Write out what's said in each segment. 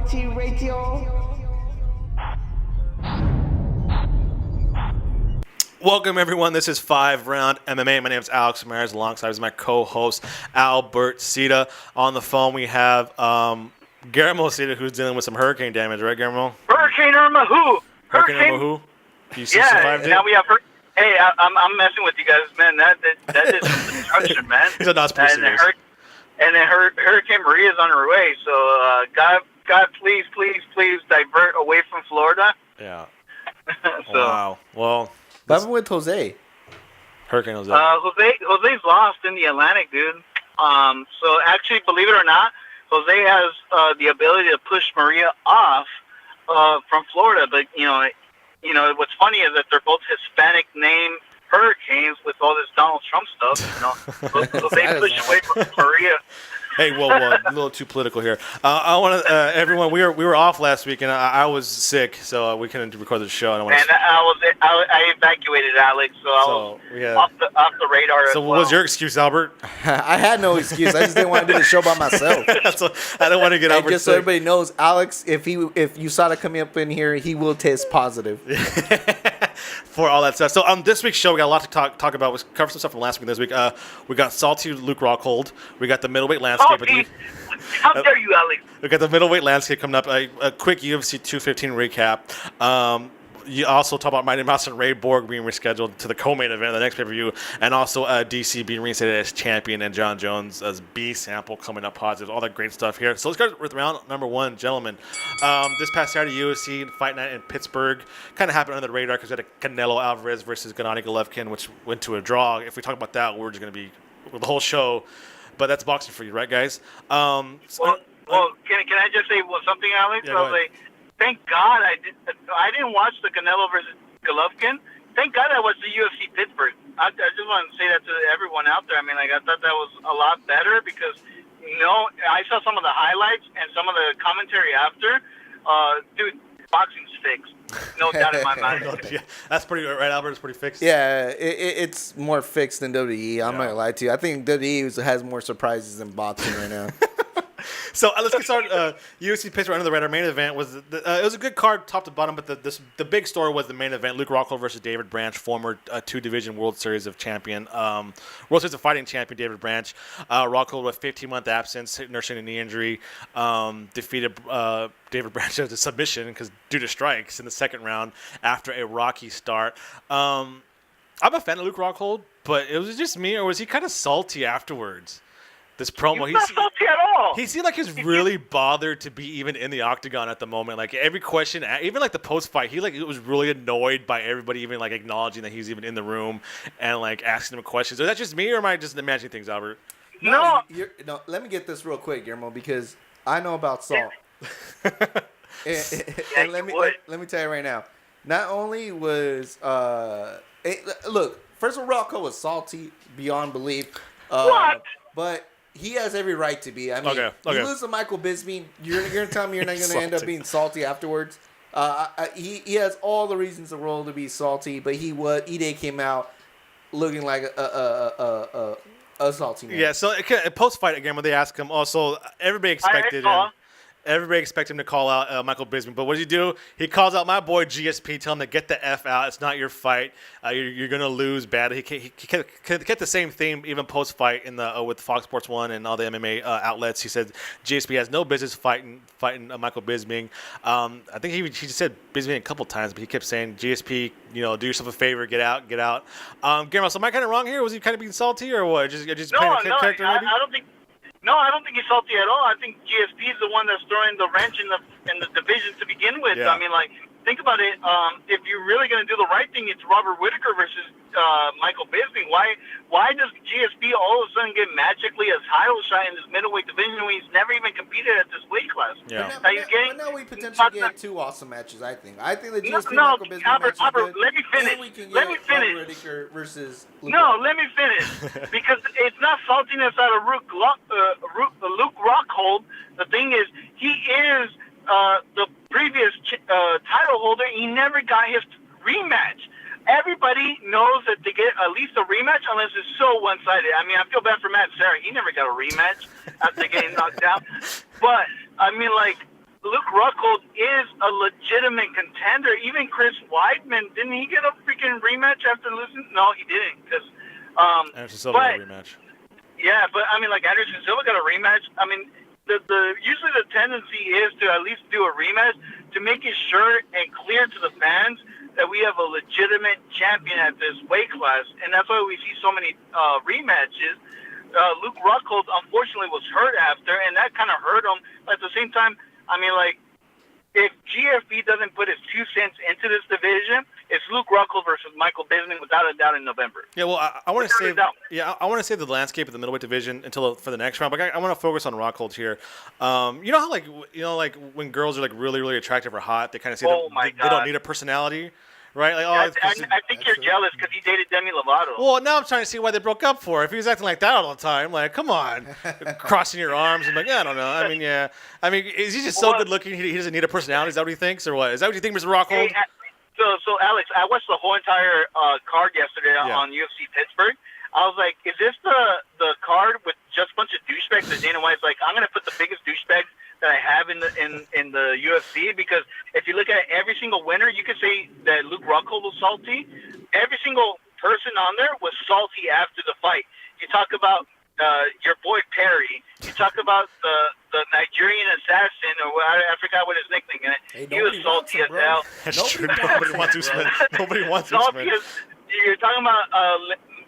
Salty Radio. Welcome, everyone. This is 5RoundMMA. My name is Alex Myers. Alongside is my co-host, Albert Cita. On the phone, we have Guillermo Cita, who's dealing with some hurricane damage, right, Guillermo? Hurricane Irma who? Hurricane Irma who? Yeah, now we have Hey, I'm messing with you guys, man. That is destruction, man. He's not pretty serious. And then Hurricane Maria is on her way. So, God, please divert away from Florida. Yeah. So, wow. Well, what happened with Jose? Hurricane Jose. Jose's lost in the Atlantic, dude. So actually, believe it or not, Jose has the ability to push Maria off from Florida. But you know what's funny is that they're both Hispanic name hurricanes with all this Donald Trump stuff. So they push away from Maria. Hey, whoa, a little too political here. I want to, everyone. We were off last week, and I was sick, so we couldn't record the show. I evacuated Alex, so I was off the radar. So, what was your excuse, Albert? I had no excuse. I just didn't want to do the show by myself. I don't want to get Albert just sick. So everybody knows, Alex, if you saw that coming up in here, he will test positive. For all that stuff. So on this week's show, we got a lot to talk about. We covered some stuff from last week. This week, we got salty Luke Rockhold. We got the middleweight landscape. How dare you, Alex? We got the middleweight landscape coming up. A quick UFC 215 recap. You also talk about Mighty Mouse and Ray Borg being rescheduled to the co-main event, the next pay-per-view, and also DC being reinstated as champion and John Jones as B sample coming up positive. All that great stuff here. So let's go with round number one, gentlemen. This past Saturday, UFC Fight Night in Pittsburgh kind of happened under the radar because we had a Canelo Alvarez versus Gennady Golovkin, which went to a draw. If we talk about that, we're just going to be the whole show. But that's boxing for you, right, guys? Well, can I just say something, Alex? Yeah, thank God I didn't watch the Canelo versus Golovkin. Thank God I watched the UFC Pittsburgh. I just want to say that to everyone out there. I mean, I thought that was a lot better because, I saw some of the highlights and some of the commentary after. Dude, boxing's fixed. No doubt in my mind. Yeah, that's pretty right. Albert is pretty fixed. Yeah, it's more fixed than WWE. I'm not gonna lie to you. I think WWE has more surprises than boxing right now. So let's get started. UFC Pittsburgh under the radar. Main event was it was a good card top to bottom, but the big story was the main event: Luke Rockhold versus David Branch, former 2-division World Series of Champion, World Series of Fighting champion David Branch. Rockhold with 15-month absence, nursing a knee injury, defeated David Branch as a submission due to strikes in the second round after a rocky start. I'm a fan of Luke Rockhold, but it was just me, or was he kind of salty afterwards? This promo, he's not salty at all. He seemed like he's really bothered to be even in the octagon at the moment. Like every question, even like the post fight, he was really annoyed by everybody even like acknowledging that he's even in the room and like asking him questions. Is that just me or am I just imagining things, Albert? No. Let me get this real quick, Guillermo, because I know about salt. and let me tell you right now. Not only was look, first of all, Rockhold was salty beyond belief. What? But he has every right to be. I mean, okay. You lose to Michael Bisping, you're going to tell me you're not going to end up being salty afterwards? He has all the reasons in the world to be salty, but Ide came out looking like a salty man. Yeah, so post-fight again, when they asked him, also everybody expected him. Everybody expected him to call out Michael Bisping, but what does he do? He calls out my boy GSP, tell him to get the F out. It's not your fight. You're going to lose badly. He kept the same theme even post-fight with Fox Sports 1 and all the MMA outlets. He said GSP has no business fighting Michael Bisping. I think he just said Bisping a couple times, but he kept saying, GSP, do yourself a favor, get out. Guillermo, so am I kind of wrong here? Was he kind of being salty or what? Just playing a character maybe? I don't think he's salty at all. I think GSP is the one that's throwing the wrench in the division to begin with. Yeah. I mean, think about it. If you're really going to do the right thing, it's Robert Whittaker versus Michael Bisping. Why does GSP all of a sudden get magically a title shot in this middleweight division when he's never even competed at this weight class? Yeah. But now we potentially get two awesome matches, I think. I think the GSP Michael Bisping match is Albert, good. let me finish. Let me finish. Robert Whittaker versus Luke let me finish. Because it's not saltiness out of Luke Rockhold. The thing is, he is the previous title holder. He never got his rematch. Everybody knows that they get at least a rematch unless it's so one-sided. I mean, I feel bad for Matt Serra. He never got a rematch after getting knocked out. But, I mean, Luke Rockhold is a legitimate contender. Even Chris Weidman, didn't he get a freaking rematch after losing? No, he didn't. Anderson Silva got a rematch. Yeah, but I mean, like Anderson Silva got a rematch. I mean, usually the tendency is to at least do a rematch to make it sure and clear to the fans that we have a legitimate champion at this weight class, and that's why we see so many rematches. Luke Rockhold unfortunately was hurt after, and that kind of hurt him. But at the same time, I mean, like, if GFB doesn't put his 2 cents into this division, it's Luke Rockhold versus Michael Bisping without a doubt in November. Yeah, well, I want to save. Yeah, I want to save the landscape of the middleweight division for the next round. But I want to focus on Rockhold here. You know how like when girls are like really really attractive or hot, they kind of say they don't need a personality. Right? Like, I think you're jealous because he dated Demi Lovato. Well, now I'm trying to see why they broke up for. If he was acting like that all the time, like, come on, crossing your arms and like, yeah, I don't know. I mean, yeah. I mean, is he just so good looking? He doesn't need a personality. Is that what he thinks, or what? Is that what you think, Mr. Rockhold? Hey, so Alex, I watched the whole entire card yesterday on UFC Pittsburgh. I was like, is this the card with just a bunch of douchebags? That Dana White's like, I'm gonna put the biggest douchebags that I have in the UFC, because if you look at every single winner, you can say that Luke Rockhold was salty. Every single person on there was salty after the fight. You talk about your boy Perry. You talk about the Nigerian assassin, or I forgot what his nickname is. Hey, he was salty as hell. That's true. Nobody wants Usman. Nobody wants Usman. You're talking about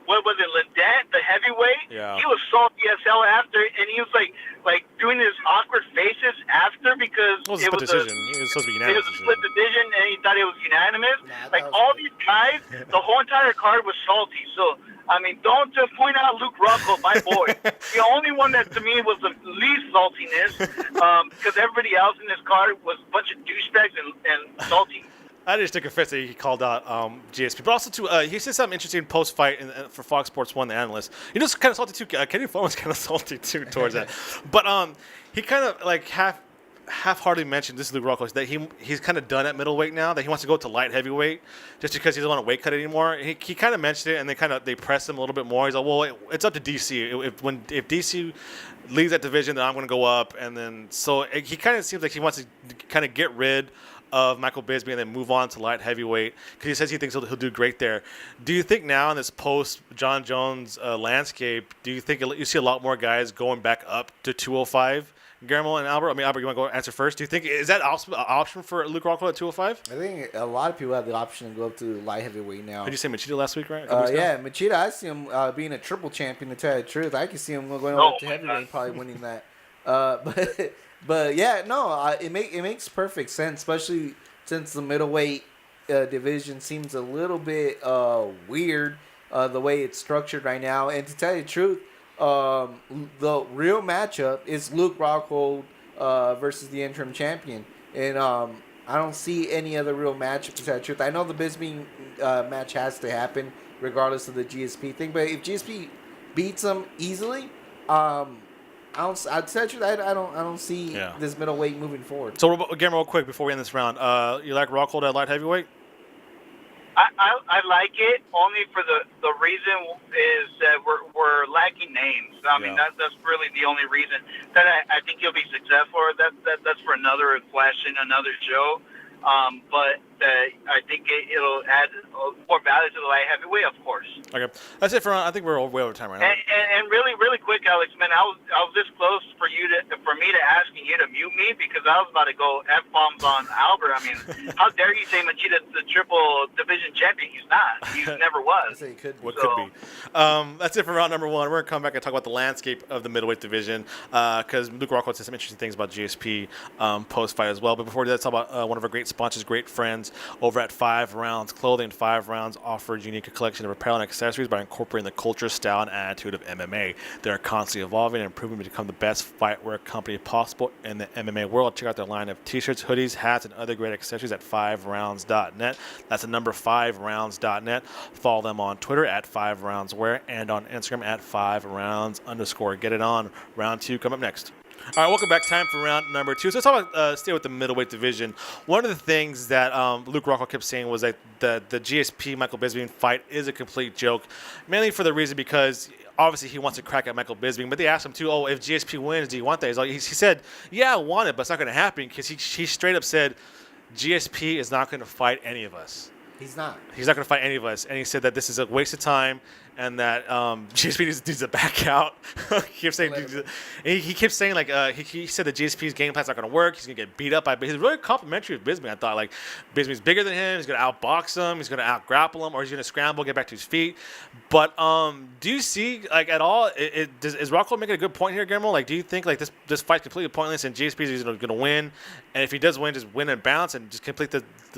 what was it, Lindent, the heavyweight? Yeah. He was salty as hell after, and he was like doing his awkward faces after because it was a split decision. It was supposed to be unanimous. It was a split decision, and he thought it was unanimous. All these guys, the whole entire card was salty. So, I mean, don't just point out Luke Rockhold, my boy. The only one that to me was the least saltiness, because everybody else in this card was a bunch of douchebags and salty. I just took offense that he called out GSP, but also too, he said something interesting post-fight for Fox Sports 1, the analyst. He was kind of salty too. Kenny Foreman was kind of salty too towards that, but he kind of like half-heartedly mentioned, this is Luke Rockhold, that he's kind of done at middleweight now, that he wants to go to light heavyweight just because he doesn't want to weight cut anymore. He kind of mentioned it, and they pressed him a little bit more. He's like, well, it's up to DC. If DC leaves that division, then I'm going to go up, and then so he kind of seems like he wants to kind of get rid of Michael Bisping and then move on to light heavyweight because he says he thinks he'll do great there. Do you think now in this post-John Jones landscape, do you think you see a lot more guys going back up to 205? Guillermo and Albert? I mean, Albert, you want to go answer first? Do you think, is that an option for Luke Rockhold at 205? I think a lot of people have the option to go up to light heavyweight now. Did you say Machida last week, right? Yeah, Machida, I see him being a triple champion, to tell you the truth. I can see him going up to heavyweight, probably winning that. But yeah, no, it makes perfect sense, especially since the middleweight division seems a little bit weird the way it's structured right now. And to tell you the truth, the real matchup is Luke Rockhold versus the interim champion. And I don't see any other real matchup, to tell you the truth. I know the Bisping match has to happen regardless of the GSP thing, but if GSP beats him easily, I don't see this middleweight moving forward. So again, real quick before we end this round, you like Rockhold at light heavyweight? I like it only for the reason is that we're lacking names. I mean that's really the only reason that I think he'll be successful. That's for another question, another show. But I think it'll add more value to the light heavyweight, of course. Okay, that's it for. I think we're way over time right now. And really, really quick, Alex, man, I was this close for me to asking you to mute me because I was about to go F-bombs on Albert. I mean, how dare you say Machida's the triple division champion? He's not. He never was. Could be. What could be? That's it for round number one. We're gonna come back and talk about the landscape of the middleweight division because Luke Rockhold said some interesting things about GSP post-fight as well. But before we do that, let's talk about one of our great sponsors, great friends over at 5 Rounds Clothing. 5 Rounds offers unique collection of apparel and accessories by incorporating the culture, style, and attitude of MMA. They are constantly evolving and improving to become the best fightwear company possible in the MMA world. Check out their line of t-shirts, hoodies, hats, and other great accessories at 5rounds.net. That's the number 5rounds.net. Follow them on Twitter at 5roundswear and on Instagram at 5rounds_. Get it on. Round 2 come up next. All right, welcome back. Time for round number 2. So let's talk about stay with the middleweight division. One of the things that Luke Rockhold kept saying was that the GSP Michael Bisping fight is a complete joke, mainly for the reason because obviously he wants to crack at Michael Bisping, but they asked him too, oh, if GSP wins, do you want that? He said, yeah, I want it, but it's not going to happen because he straight up said GSP is not going to fight any of us. He's not. He's not going to fight any of us. And he said that this is a waste of time and that GSP needs to back out. He kept saying, he kept saying like, he said that GSP's game plan's not going to work. He's going to get beat up. He's really complimentary of Bisping. I thought like Bisping's bigger than him. He's going to outbox him. He's going to outgrapple him, or he's going to scramble, get back to his feet. But do you see like at all? Is Rockhold making a good point here, Guillermo? Like, do you think like this fight's completely pointless and GSP is going to win? And if he does win, just win and bounce and just complete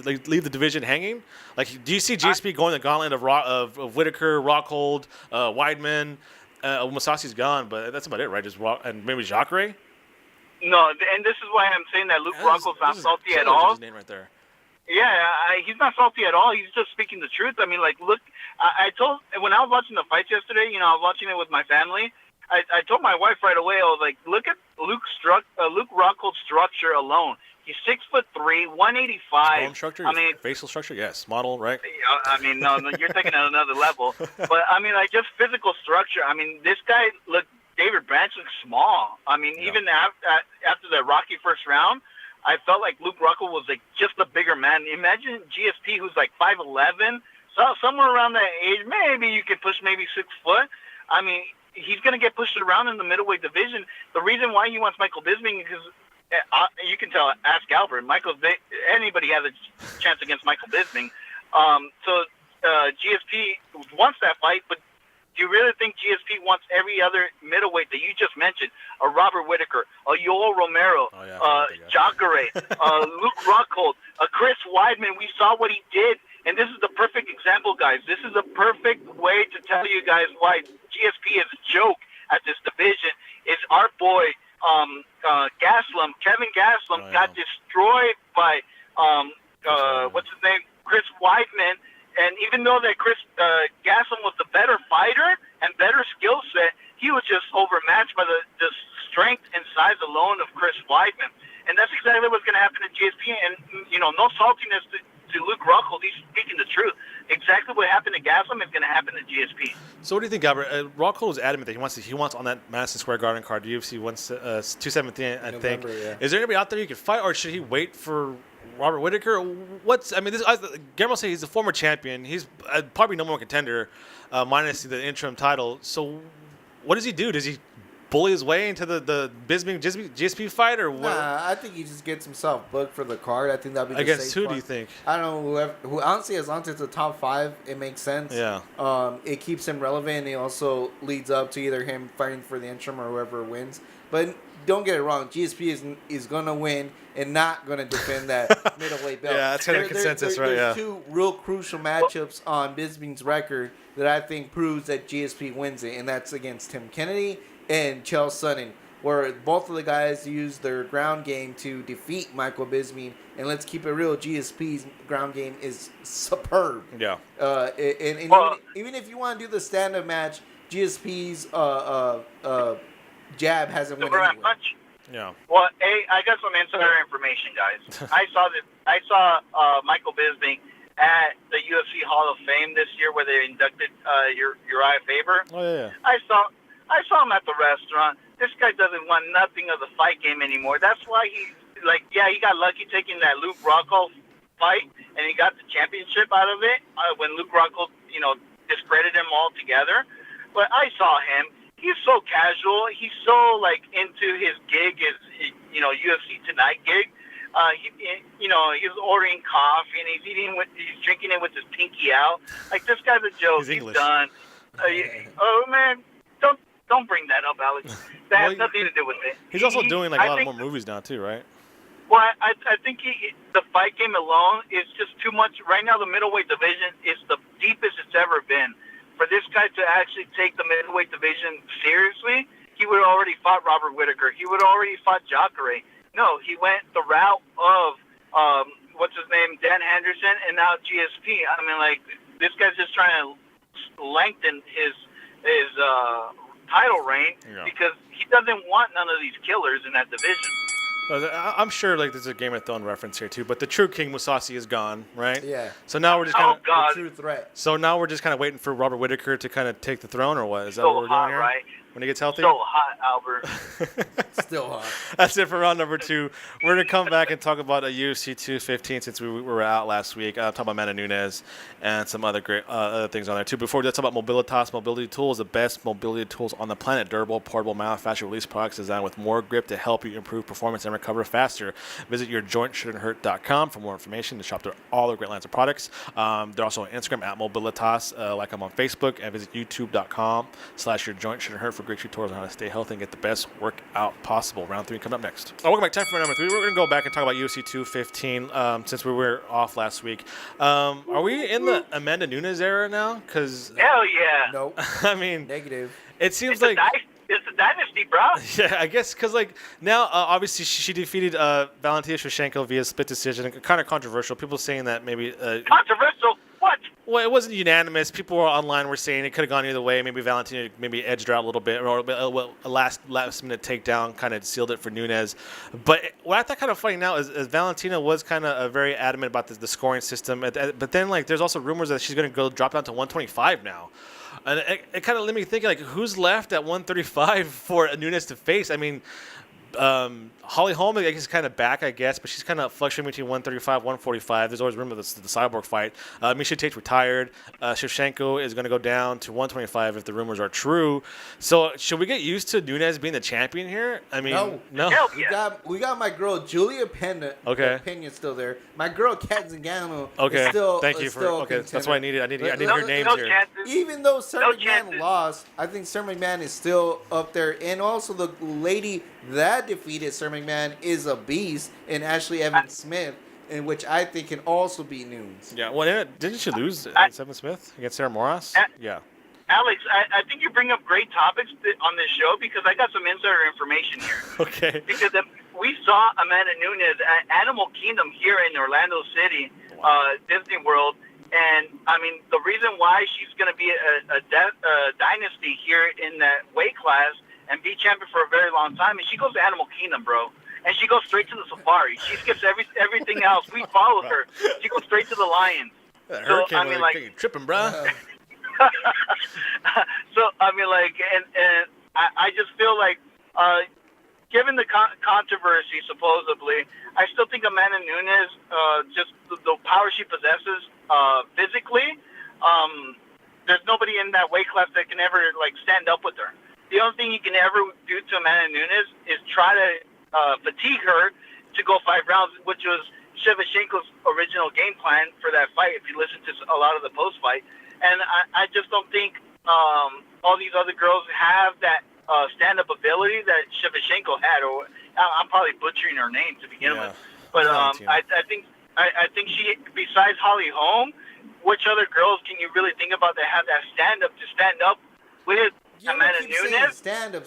leave the division hanging? Like, do you see GSP going the gauntlet of Whitaker, Rockhold, Weidman? Musasi's gone, but that's about it, right? Just and maybe Jacare? No, and this is why I'm saying that Luke Rockhold's not salty at all. His name right there. Yeah, he's not salty at all. He's just speaking the truth. I mean, like, look, I told when I was watching the fights yesterday, I was watching it with my family. I told my wife right away. I was like, look at Luke Rockhold's structure alone. He's 6'3", 185. Bone structure, facial structure, yes. Model, right? I mean, no, you're taking it another level. But I mean, like just physical structure. I mean, this guy David Branch looks small. I mean, even after the Rocky first round, I felt like Luke Rockhold was like just a bigger man. Imagine GSP, who's like 5'11", so somewhere around that age. Maybe you could push maybe 6 foot. I mean, he's gonna get pushed around in the middleweight division. The reason why he wants Michael Bisping is because you can tell. Ask Albert. Anybody has a chance against Michael Bisping. So GSP wants that fight, but do you really think GSP wants every other middleweight that you just mentioned? A Robert Whitaker, a Yoel Romero, Jacare, Luke Rockhold, a Chris Weidman. We saw what he did, and this is the perfect example, guys. This is a perfect way to tell you guys why GSP is a joke at this division. Is our boy Gaslam, Kevin Gaslam, got destroyed by what's his name, Chris Weidman. And even though that Chris Gaslam was the better fighter and better skill set, he was just overmatched by the strength and size alone of Chris Weidman. And that's exactly what's going to happen to GSP. And, no saltiness to Luke Rockhold. He's speaking the truth. Exactly what happened to Gaslam is going to happen to GSP. So what do you think, Albert? Rockhold is adamant that he wants on that Madison Square Garden card, UFC 217, I think. Yeah. Is there anybody out there he could fight, or should he wait for Robert Whitaker? Guillermo said he's a former champion. He's probably no more contender, minus the interim title. So what does he do? Does he bully his way into the Bisping GSP fight, or what? Nah, I think he just gets himself booked for the card. I think that'd be the against safe who? Do you think? I don't know who. Honestly, as long as it's the top 5, it makes sense. Yeah. It keeps him relevant. It also leads up to either him fighting for the interim or whoever wins. But don't get it wrong. GSP is gonna win and not gonna defend that middleweight belt. Yeah, that's kind of consensus, right? There's 2 real crucial matchups on Bisping's record that I think proves that GSP wins it, and that's against Tim Kennedy and Chael Sonnen, where both of the guys use their ground game to defeat Michael Bisping. And let's keep it real, GSP's ground game is superb. Yeah. Even if you want to do the stand-up match, GSP's jab hasn't went anywhere. Yeah. Well, I got some insider information, guys. I saw Michael Bisping at the UFC Hall of Fame this year, where they inducted Uriah Faber. Oh yeah. I saw him at the restaurant. This guy doesn't want nothing of the fight game anymore. That's why he got lucky taking that Luke Rockhold fight, and he got the championship out of it when Luke Rockhold, discredited him altogether. But I saw him. He's so casual. He's so into his gig, his UFC Tonight gig. He's ordering coffee and he's drinking it with his pinky out. Like, this guy's a joke. He's done. Oh man, don't bring that up, Alex. That has nothing to do with it. He's also doing a lot more movies now too, right? Well, I think the fight game alone is just too much. Right now, the middleweight division is the deepest it's ever been. For this guy to actually take the middleweight division seriously, he would have already fought Robert Whitaker. He would have already fought Jacare. No, he went the route of Dan Henderson, and now GSP. I mean, this guy's just trying to lengthen his title reign because he doesn't want none of these killers in that division. I'm sure like there's a Game of Thrones reference here too, but the true King Musashi is gone, right? Yeah. So now we're just kind of God. True threat. So now we're just kind of waiting for Robert Whittaker to kind of take the throne, or what? Is that So what we're hot, doing here? right? When he gets healthy? So hot, Albert. Still hot. That's it for round number 2. We're going to come back and talk about a UFC 215 since we were out last week. Talk about Amanda Nunes and some other great other things on there too. Before we talk about Mobilitas Mobility Tools, the best mobility tools on the planet. Durable, portable, manufactured release products designed with more grip to help you improve performance and recover faster. Visit yourjointshouldn'thurt.com for more information to shop all their great lines of products. They're also on Instagram at Mobilitas, like I'm on Facebook, and visit youtube.com/yourjointshouldn'thurt for great tutorials on how to stay healthy and get the best workout possible. Round 3 coming up next. Welcome back. Time for number 3. We're going to go back and talk about UFC 215 since we were off last week. Are we in the Amanda Nunes era now? Because Hell yeah. Nope. I mean, Negative. it seems It's like it's a dynasty, bro. yeah, I guess because like now obviously she defeated Valentina Shevchenko via split decision. Kind of controversial. People saying that maybe Controversial? What? well, it wasn't unanimous. People online were saying it could have gone either way. Maybe Valentina maybe edged her out a little bit, or a last minute takedown kind of sealed it for Nunes. But what I thought kind of funny now is Valentina was kind of very adamant about the scoring system. But then like there's also rumors that she's going to go drop down to 125 now. And it kind of let me think like who's left at 135 for Nunes to face. I mean, Holly Holm, I guess, is kind of back, I guess, but she's kind of fluctuating between 135, 145. There's always room for the Cyborg fight. Miesha Tate's retired. Shevchenko is going to go down to 125 if the rumors are true. So should we get used to Nunes being the champion here? I mean, no. Hell We yeah. got my girl Julia Pena. Okay. Pena's still there. My girl Kat Zingano. Okay. Is still, Thank you is for. still a Okay, that's contender. what I needed. I needed No- her names No here. chances. Even though Sir No McMahon chances. lost, I think Sir McMahon is still up there. And also the lady that defeated Sir McMahon is a beast, and Ashley Evans Smith, in which I think can also be Nunes. Yeah. Well, didn't she lose Seven Smith against Sarah Moras? Yeah. Alex, I think you bring up great topics on this show because I got some insider information here. Okay. Because we saw Amanda Nunes at Animal Kingdom here in Orlando City, Disney World. And, I mean, the reason why she's going to be a dynasty here in that weight class and be champion for a very long time is she goes to Animal Kingdom, bro. And she goes straight to the safari. She skips everything else. We follow her. She goes straight to the lions. That So, hurricane I mean, was like- tripping, bruh. So, I mean, like, and I just feel like, given the controversy, supposedly, I still think Amanda Nunes, just the power she possesses physically, there's nobody in that weight class that can ever, like, stand up with her. The only thing you can ever do to Amanda Nunes is try to fatigue her to go 5 rounds, which was Shevchenko's original game plan for that fight, if you listen to a lot of the post-fight. And I just don't think all these other girls have that stand-up ability that Shevchenko had. Or I'm probably butchering her name to begin with. But I think she, besides Holly Holm, which other girls can you really think about that have that stand-up to stand up with Amanda Nunes? Stand up.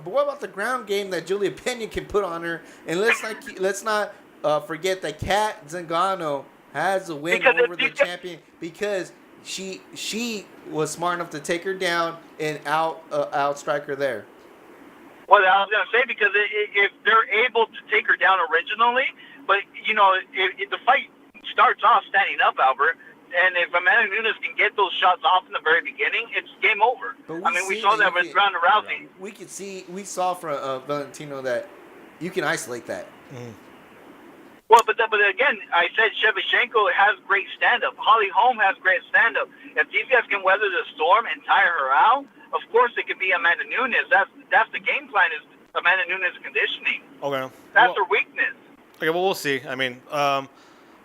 But what about the ground game that Julia Pena can put on her? And let's not forget that Kat Zingano has a win over the champion because she was smart enough to take her down and outstrike her there. Well, I was gonna say because if they're able to take her down originally, but you know, if the fight starts off standing up, Albert. And if Amanda Nunes can get those shots off in the very beginning, it's game over. I mean, we saw that with Ronda Rousey. We saw from Valentino that you can isolate that. Mm. Well, but again, I said Shevchenko has great stand-up. Holly Holm has great stand-up. If these guys can weather the storm and tire her out, of course it could be Amanda Nunes. That's the game plan is Amanda Nunes conditioning. Okay. That's her weakness. Okay, well, we'll see. I mean, Rafael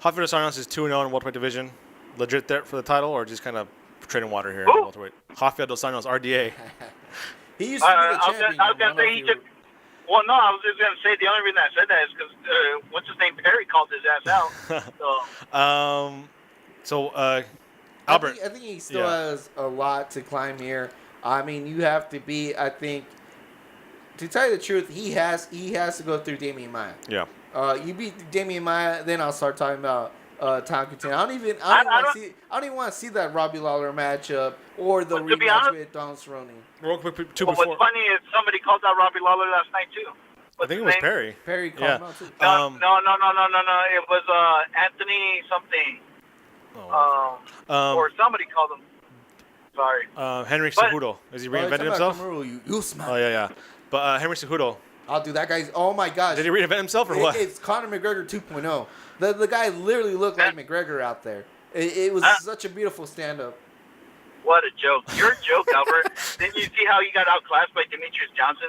dos Anjos is 2-0 in welterweight division. Legit there for the title, or just kind of trading water here? Who? Welterweight. Rafael dos Anjos, RDA. He used to be the champion. I was going to say he should. Well, no, I was just going to say the only reason I said that is because what's his name? Perry called his ass out. So. Albert. I think he still has a lot to climb here. I mean, you have to be. I think, to tell you the truth, he has to go through Damian Maia. Yeah. You beat Damian Maia, then I'll start talking about time contender. I don't even want to see that Robbie Lawler matchup or the rematch with Donald Cerrone. Real quick, What's funny is somebody called out Robbie Lawler last night too. I think it was Perry. Perry called him out too. No. It was Anthony something. Or somebody called him. Sorry. Henry Cejudo. Has he reinvented himself? You smell. Oh, yeah. But Henry Cejudo. I'll do that guy's. Oh my gosh. Did he reinvent himself or what? It's Conor McGregor 2.0. The guy literally looked like McGregor out there. It was such a beautiful stand-up. What a joke. You're a joke, Albert. Didn't you see how he got outclassed by Demetrious Johnson?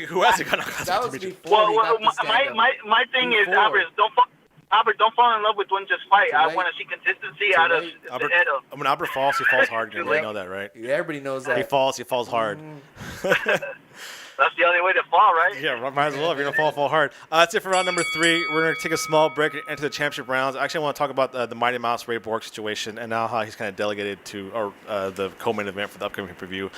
Who has he got outclassed by Demetrious? My thing is, Albert, don't fall in love with one just fight. I want to see consistency out of Edo. When Albert falls, he falls hard. You know that, right? Yeah, everybody knows that. He falls hard. That's the only way to fall, right? Yeah, might as well. If you're going to fall hard. That's it for round number 3. We're going to take a small break and enter the championship rounds. Actually, I want to talk about the Mighty Mouse Ray Borg situation and now how he's kind of delegated to the co-main event for the upcoming pay-per-view.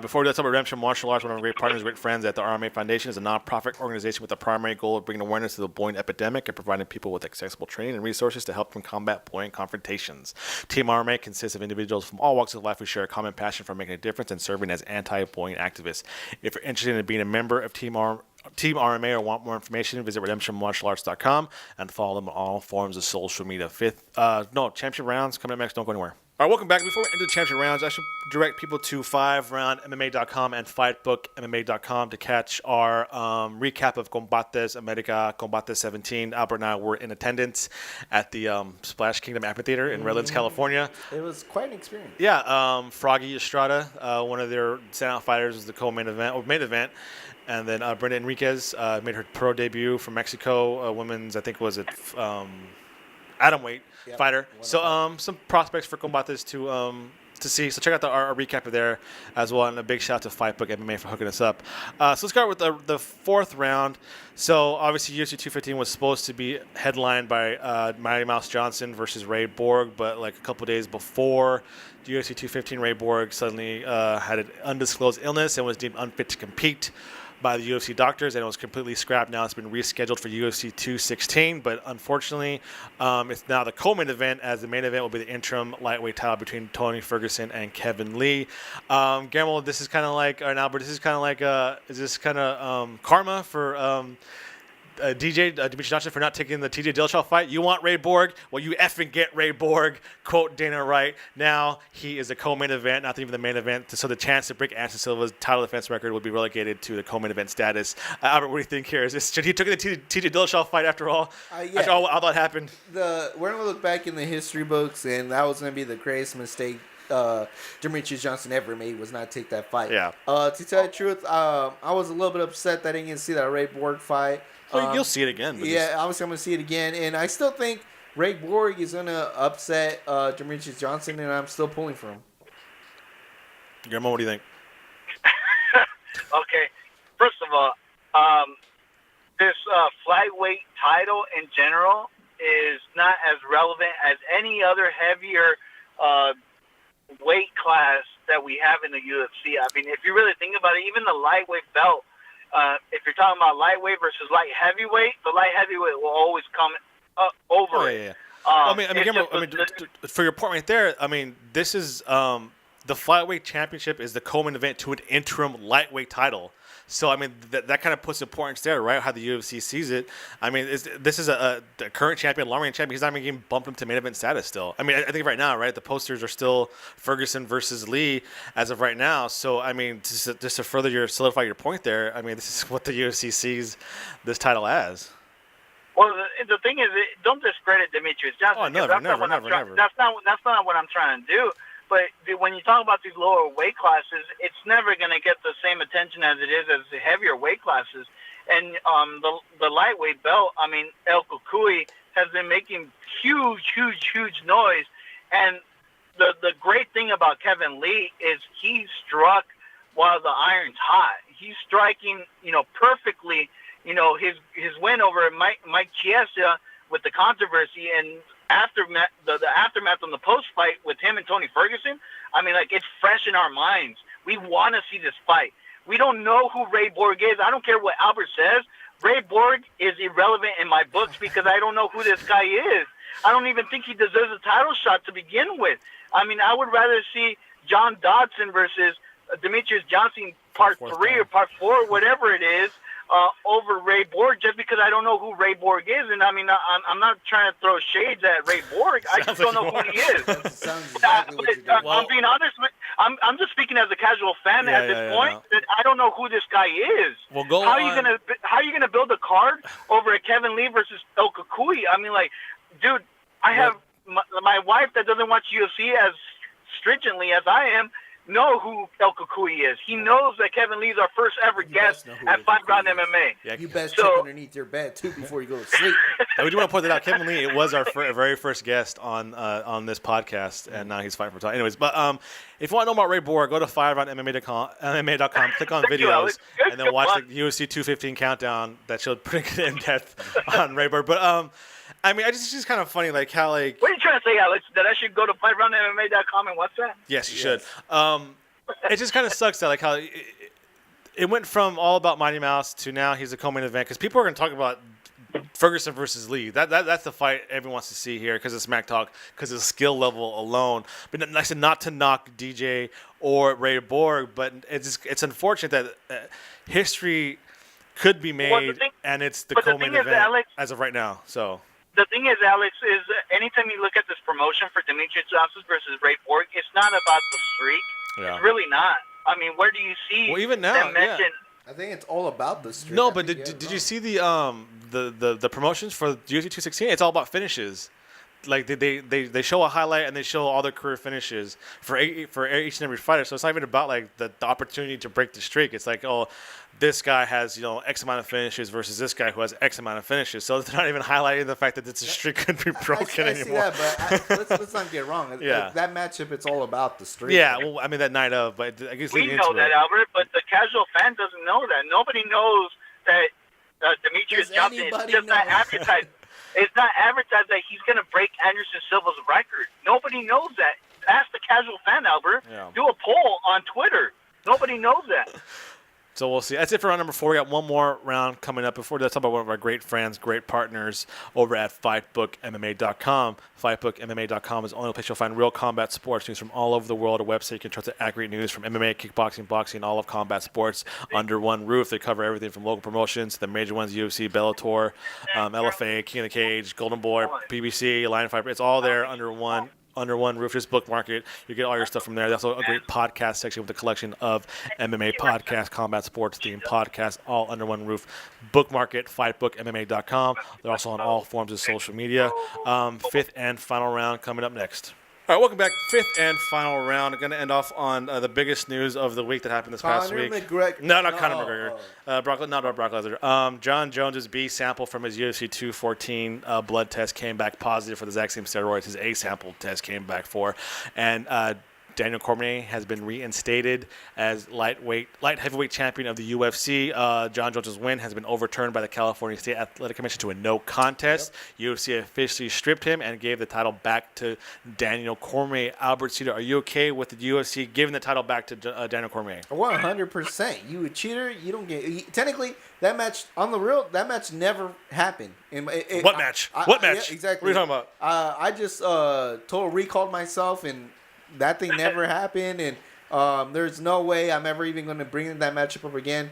Before we do that, talk about Redemption Martial Arts, one of our great partners, great friends at the RMA Foundation, is a nonprofit organization with the primary goal of bringing awareness to the bullying epidemic and providing people with accessible training and resources to help them combat bullying confrontations. Team RMA consists of individuals from all walks of life who share a common passion for making a difference and serving as anti-bullying activists. If you're interested in being a member of Team RMA or want more information, visit redemptionmartialarts.com and follow them on all forms of social media. Championship rounds coming up next. Don't go anywhere. All right, welcome back. Before we enter the championship rounds, I should direct people to FiveRoundMMA.com and FightBookMMA.com to catch our recap of Combates America, Combate 17. Albert and I were in attendance at the Splash Kingdom Amphitheater in Redlands, California. It was quite an experience. Yeah, Froggy Estrada, one of their standout fighters, was the co-main event or main event. And then Brenda Enriquez made her pro debut from Mexico, women's, I think was it atomweight fighter. So some prospects for Combates to see. So check out our recap of there as well. And a big shout out to Fightbook MMA for hooking us up. So let's start with the 4th round. So obviously UFC 215 was supposed to be headlined by Mighty Mouse Johnson versus Ray Borg, but like a couple days before UFC 215, Ray Borg suddenly had an undisclosed illness and was deemed unfit to compete by the UFC doctors, and it was completely scrapped. Now it's been rescheduled for UFC 216, but unfortunately, it's now the co-main event, as the main event will be the interim lightweight title between Tony Ferguson and Kevin Lee. Guillermo, this is kind of like, or Albert, this is kind of like, is this kind of karma for Demetrious Johnson for not taking the TJ Dillashaw fight? You want Ray Borg? Well, you effing get Ray Borg. Quote Dana Wright. Now he is a co-main event, not even the main event. So the chance to break Anderson Silva's title defense record would be relegated to the co-main event status. Albert, what do you think here? Should he took the TJ Dillashaw fight after all? After all that happened? We're going to look back in the history books, and that was going to be the greatest mistake Demetrious Johnson ever made, was not take that fight. Yeah. To tell the truth, I was a little bit upset that I didn't get to see that Ray Borg fight. Well, you'll see it again. Yeah, obviously I'm going to see it again. And I still think Ray Borg is going to upset Demetrious Johnson, and I'm still pulling for him. Guillermo, what do you think? Okay. First of all, this flyweight title in general is not as relevant as any other heavier weight class that we have in the UFC. I mean, if you really think about it, even the lightweight belt, if you're talking about lightweight versus light heavyweight, the light heavyweight will always come over it. Yeah. For your point right there, I mean, this is the flyweight championship is the co-main event to an interim lightweight title. So, I mean, that kind of puts importance there, right? How the UFC sees it. I mean, this is a current champion, long-range champion. He's not even getting bumped into main event status still. I mean, I think right now, right, the posters are still Ferguson versus Lee as of right now. So, I mean, just to further solidify your point there, I mean, this is what the UFC sees this title as. Well, the thing is, don't discredit Demetrious Johnson. Oh, never. That's not what I'm trying to do. But when you talk about these lower weight classes, it's never going to get the same attention as it is as the heavier weight classes. And the lightweight belt, I mean, El Cucuy has been making huge noise. And the great thing about Kevin Lee is he struck while the iron's hot. He's striking, perfectly. His win over Mike Chiesa with the controversy and the aftermath on the post fight with him and Tony Ferguson, I mean, like, it's fresh in our minds. We want to see this fight. We don't know who Ray Borg is. I don't care what Albert says. Ray Borg is irrelevant in my books because I don't know who this guy is. I don't even think he deserves a title shot to begin with. I mean, I would rather see John Dodson versus Demetrious Johnson part 3 or part 4, whatever it is, over Ray Borg just because I don't know who Ray Borg is. And I mean, I'm not trying to throw shades at Ray Borg. I just don't know who he is. Sounds exactly what you're doing. I'm being honest. I'm just speaking as a casual fan at this point. No. That I don't know who this guy is. Well, go how on. Are you gonna build a card over a Kevin Lee versus El Cucuy? I mean, like, dude, I have my wife that doesn't watch UFC as stringently as I am. Know who El Cucuy is. He knows that Kevin Lee's our first ever guest at FiveRoundMMA. Yeah, you best check underneath your bed too before you go to sleep. We do want to point that out. Kevin Lee, it was our very first guest on this podcast, and now he's fighting for time. Anyways, but if you want to know about Ray Borg, go to FiveRoundMMA.com, click on videos, and then watch the UFC 215 countdown that showed pretty good in depth on Ray Borg. But I mean, it's just kind of funny, like how like. What are you trying to say, Alex? That I should go to FiveRoundMMA.com and watch that? Yes, you should. It just kind of sucks that like how it went from all about Mighty Mouse to now he's a co-main event because people are going to talk about Ferguson versus Lee. That's the fight everyone wants to see here because of Smack Talk, because of the skill level alone. But I said not to knock DJ or Ray Borg, but it's unfortunate that history could be made, and it's the co-main event Alex, as of right now. So. The thing is, Alex, is anytime you look at this promotion for Demetrious Johnson versus Ray Borg, it's not about the streak. Yeah. It's really not. I mean, where do you see even now, them mention? I think it's all about the streak. No, but did you see the promotions for UFC 216? It's all about finishes. Like they show a highlight and they show all their career finishes for each and every fighter. So it's not even about like the opportunity to break the streak. It's like, oh, this guy has X amount of finishes versus this guy who has X amount of finishes. So they're not even highlighting the fact that this streak could be broken anymore. I see that, but let's not get wrong. Yeah. That matchup, it's all about the streak. Yeah, well, I mean that night of, but I guess we know that, Albert, but the casual fan doesn't know that. Nobody knows that Demetrious Johnson is just not advertised. It's not advertised that he's going to break Anderson Silva's record. Nobody knows that. Ask the casual fan, Albert. Yeah. Do a poll on Twitter. Nobody knows that. So we'll see. That's it for round number 4. We got one more round coming up. Before that, let's talk about one of our great friends, great partners over at FightBookMMA.com. FightBookMMA.com is the only place you'll find real combat sports news from all over the world. A website you can trust to accurate news from MMA, kickboxing, boxing, and all of combat sports under one roof. They cover everything from local promotions, the major ones, UFC, Bellator, LFA, King of the Cage, Golden Boy, PBC, Lion Fighter. It's all there under one roof. Just bookmark it. You get all your stuff from there. There's also a great podcast section with a collection of MMA podcasts, combat sports themed podcasts, all under one roof. Bookmark it, fightbookmma.com. They're also on all forms of social media. Fifth and final round coming up next. All right, welcome back. Fifth and final round. Going to end off on the biggest news of the week that happened this past week. No, not Conor McGregor. Not Brock Lesnar. John Jones's B sample from his UFC 214 blood test came back positive for the exact same steroids his A sample test came back for. And Daniel Cormier has been reinstated as light heavyweight champion of the UFC. John Jones' win has been overturned by the California State Athletic Commission to a no contest. Yep. UFC officially stripped him and gave the title back to Daniel Cormier. Albert Cedar, are you okay with the UFC giving the title back to Daniel Cormier? 100%. You a cheater. You don't get. Technically, that match on the real. That match never happened. What match? What match? Yeah, exactly. What are you talking about? I just total recalled myself and. That thing never happened, and there's no way I'm ever even going to bring that matchup up again.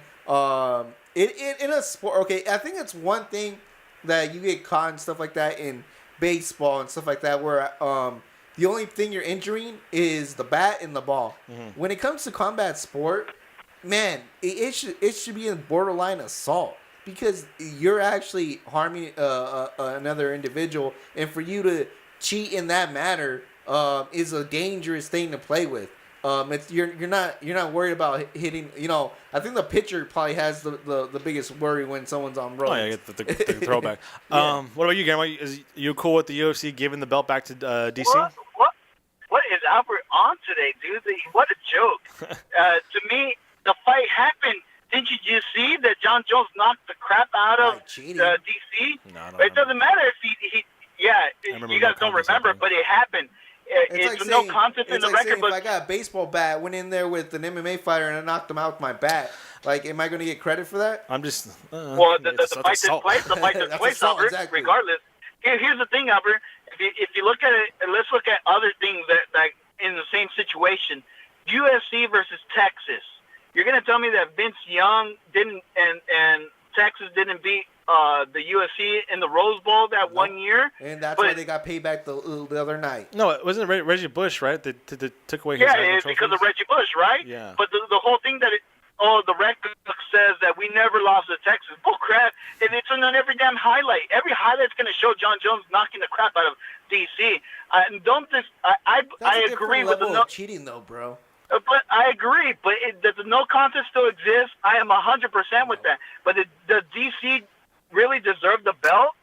In a sport, okay, I think it's one thing that you get caught and stuff like that in baseball and stuff like that, where the only thing you're injuring is the bat and the ball. Mm-hmm. When it comes to combat sport, man, it should be in borderline assault because you're actually harming another individual, and for you to cheat in that manner. Is a dangerous thing to play with. You're not worried about hitting. I think the pitcher probably has the biggest worry when someone's on road. Oh yeah, get the throwback. Yeah. What about you, Gary? Is you cool with the UFC giving the belt back to DC? What is Albert on today, dude? What a joke. To me, the fight happened. Didn't you just see that John Jones knocked the crap out of DC? No, it doesn't matter if he you guys don't remember, but it happened. It's like no contest in the record. But if I got a baseball bat, went in there with an MMA fighter, and I knocked him out with my bat, like, am I going to get credit for that? I'm just. Well, the fight took place. The fight took place, Albert. Exactly. Regardless, here's the thing, Albert. If you look at it, let's look at other things that in the same situation. UFC versus Texas. You're going to tell me that Vince Young didn't and Texas didn't beat the UFC in the Rose Bowl that 1 year. And that's why they got paid back the other night. No, it wasn't Reggie Bush, right? They took away his it's because of Reggie Bush, right? Yeah. But the whole thing that the record says that we never lost to Texas. Bull crap. And it's on every damn highlight. Every highlight's going to show John Jones knocking the crap out of DC. I agree with the cheating, though, bro. But I agree. But does the no contest still exist? I am 100% with that. But does DC really deserve the belt?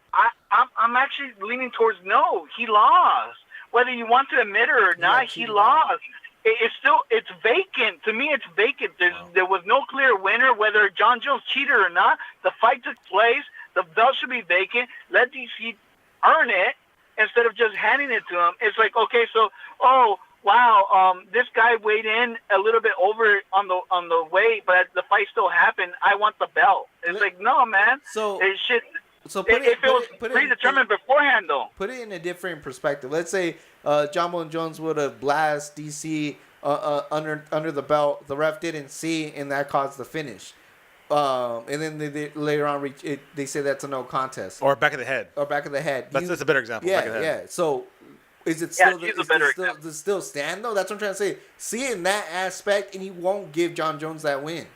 I'm actually leaning towards no. He lost. Whether you want to admit it or not, he lost. It's vacant. To me, it's vacant. There was no clear winner, whether John Jones cheated or not. The fight took place. The belt should be vacant. Let DC earn it instead of just handing it to him. It's like, okay, so, wow, this guy weighed in a little bit over on the weight, but the fight still happened. I want the belt. It's like, no, man. So it should. So if it was predetermined beforehand, though. Put it in a different perspective. Let's say John Bones Jones would have blasted DC under the belt. The ref didn't see, and that caused the finish. And then they later on they say that's a no contest. Or back of the head. That's a better example. Yeah, back of the head. So is it still does it still stand though? That's what I'm trying to say. See it in that aspect, and he won't give John Jones that win.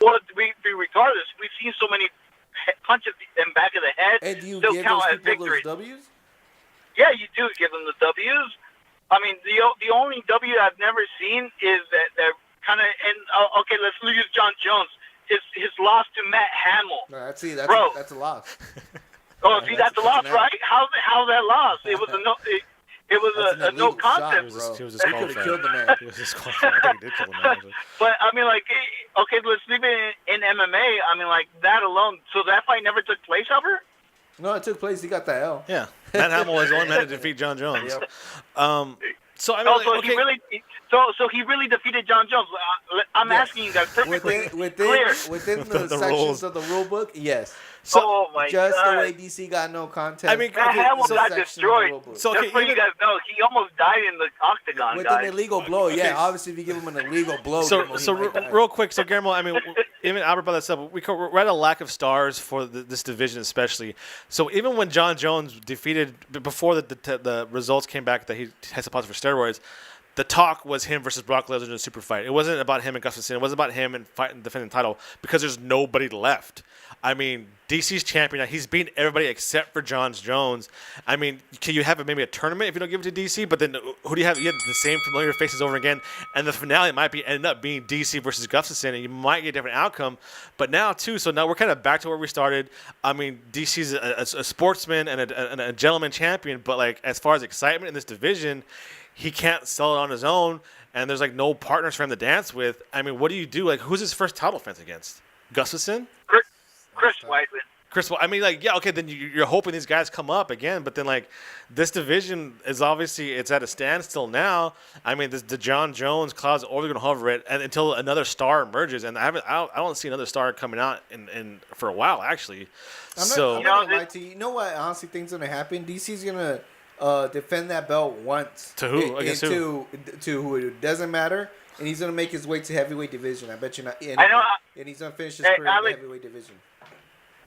Well, regardless, we've seen so many punches in back of the head. And do you give those people those W's? Yeah, you do give them the W's. I mean, the only W I've never seen is that kind of. And okay, let's use John Jones. His loss to Matt Hamill. No, that's a loss. See, that's a loss, right? How's that loss? It was a no. It was a no contest. He was disqualified. He could have killed the man. He was disqualified. I think he did kill the man. But I mean, like, okay, let's leave it in MMA. I mean, like that alone. So that fight never took place, ever. No, it took place. He got the L. Yeah, Matt Hamill was the only man to defeat John Jones. Yep. So I mean, he really defeated John Jones. I'm asking you guys perfectly within the sections rules of the rule book. Yes. So, the way DC got no contest. I mean, Hamill got destroyed. So just so you guys know, he almost died in the octagon. With an illegal blow, yeah. Obviously, if you give him an illegal blow, real quick, so Guillermo, I mean, even Albert brought this up. We're at a lack of stars for this division, especially. So even when John Jones defeated before the results came back that he tested positive for steroids, the talk was him versus Brock Lesnar in a super fight. It wasn't about him and Gustafsson. It wasn't about him and defending the title because there's nobody left. I mean, DC's champion. He's beaten everybody except for John Jones. I mean, can you have maybe a tournament if you don't give it to DC? But then who do you have? You have the same familiar faces over again. And the finale might end up being DC versus Gustafsson, and you might get a different outcome. But now, too, so now we're kind of back to where we started. I mean, DC's a sportsman and a gentleman champion. But, like, as far as excitement in this division, he can't sell it on his own. And there's, like, no partners for him to dance with. I mean, what do you do? Like, who's his first title defense against? Gustafsson? Chris Weidman. I mean, like, yeah, okay, then you're hoping these guys come up again, but then, like, this division is obviously it's at a standstill now. I mean, the John Jones cloud's always going to hover it and until another star emerges, and I don't see another star coming out in for a while, actually. I'm not gonna lie to you. You know what I honestly think is going to happen? DC's going to defend that belt once. To who? Against who? To who? It doesn't matter. And he's going to make his way to heavyweight division. I bet you not. And he's going to finish his career in the heavyweight division.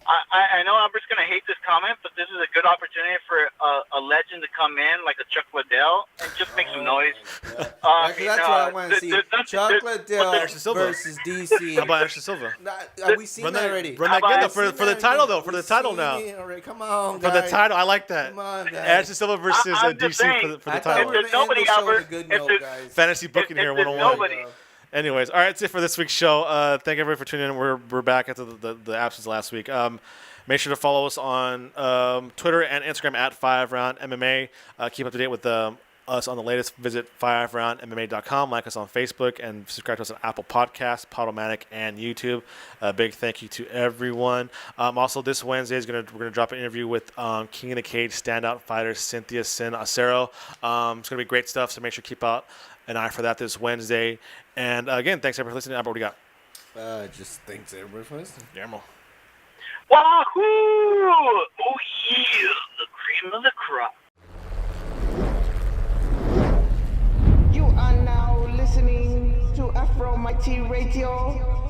I know Albert's going to hate this comment, but this is a good opportunity for a legend to come in, like a Chuck Liddell, and just make some noise. That's what I want to see. Chuck Liddell versus DC. How about Anderson Silva? Have we seen that already? Run that again, though, for the title, though. For the title now. Come on, guys. For the title, I like that. Come on, guys. Anderson Silva versus DC for the title. If there's nobody, Albert, fantasy booking here, 101. Anyways, all right, that's it for this week's show. Thank everybody for tuning in. We're back after the absence last week. Make sure to follow us on Twitter and Instagram at FiveRoundMMA. Keep up to date with us on the latest. Visit FiveRoundMMA.com. Like us on Facebook and subscribe to us on Apple Podcasts, Podomatic, and YouTube. Big thank you to everyone. Also, this Wednesday we're gonna drop an interview with King of the Cage standout fighter Cynthia Sin Acero. It's gonna be great stuff. So make sure to keep out an eye for that this Wednesday. And again, thanks everybody for listening. Albert, what do you got? Just thanks everybody for listening. Guillermo. Wahoo! Oh yeah, the cream of the crop. You are now listening to Afro Mighty Radio.